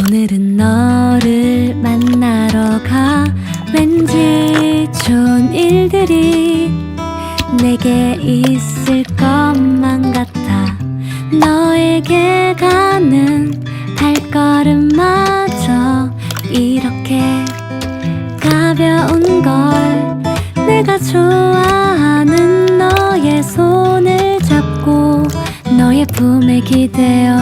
오늘은 너를 만나러 가. 왠지 좋은 일들이 내게 있을 것만 같아. 너에게 가는 발걸음마저 이렇게 가벼운 걸. 내가 좋아하는 너의 손을 잡고 너의 품에 기대어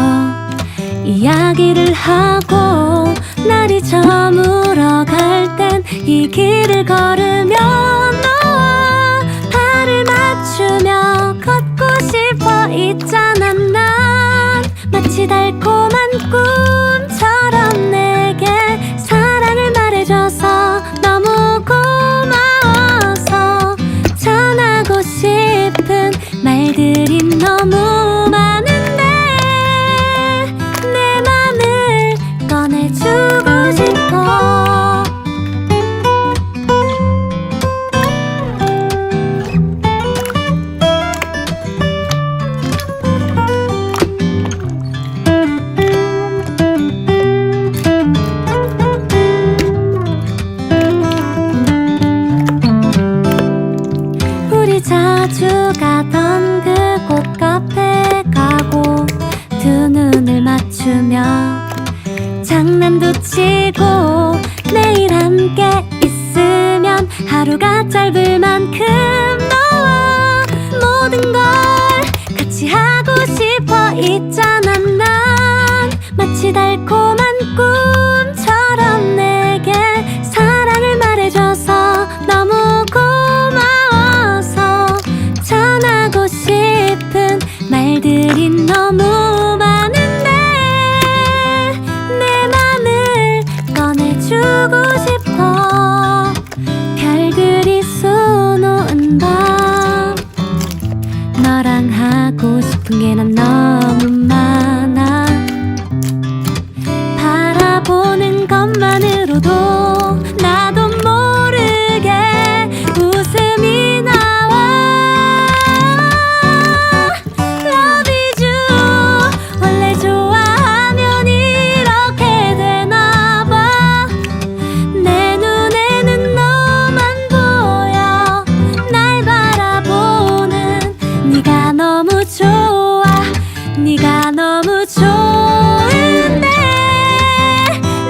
이야기를 하고 날이 저물어 갈 땐 이 길을 걸으며 너와 발을 맞추며 걷고 싶어 있잖아. 난 마치 달콤한 꿈처럼 내게 사랑을 말해줘서 너무 고마워서 전하고 싶은 말들이 너무 많은데 내 맘을 꺼내주고 싶어. 우리 자주 가던 그곳 카페 가고 두 눈을 맞추며 장난도 치고 매일 함께 있으면 하루가 짧을 만큼 너와 모든 걸 같이 하고 싶어 있잖아. 난 마치 달콤한 꿈처럼 내게 사랑을 말해줘서 너무 고마워서 전하고 싶은 말들이 너무 많은데 내 맘을 꺼내주고 싶어. 별들이 쏘놓은 밤 너랑 하고 싶은 게 난 너무 많아. 바라보는 것만으로도 나도 모르게 웃음이 나와. Love is you. 원래 좋아하면 이렇게 되나봐. 내 눈에는 너만 보여. 날 바라보는 네가 너무 좋아. 네가 너무 좋은데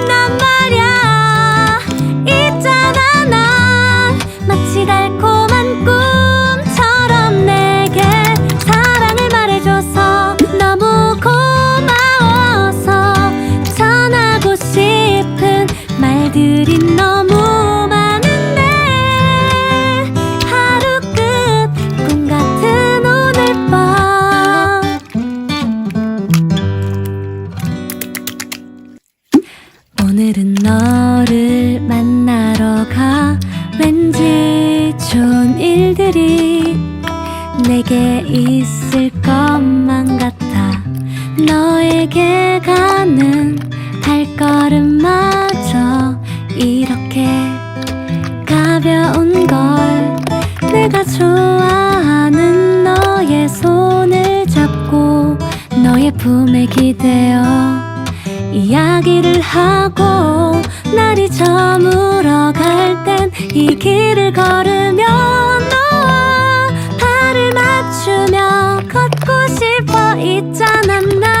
난 말야 있잖아. 난 마치 달콤한 꿈처럼 내게 사랑을 말해줘서 너무 고마워서 전하고 싶은 말들이 너무 많은데 하루 끝 꿈 같은 오늘 밤. 오늘은 너를 만나러 가. 왠지 좋은 일들이 내게 있을 것만 같아. 너에게 가는 발걸음마저 이렇게 가벼운 걸. 내가 좋아하는 너의 손을 잡고 너의 품에 기대어 이야기를 하고 날이 저물어 갈 땐 이 길을 걸으며 너와 발을 맞추며 걷고 싶어 있잖아. 난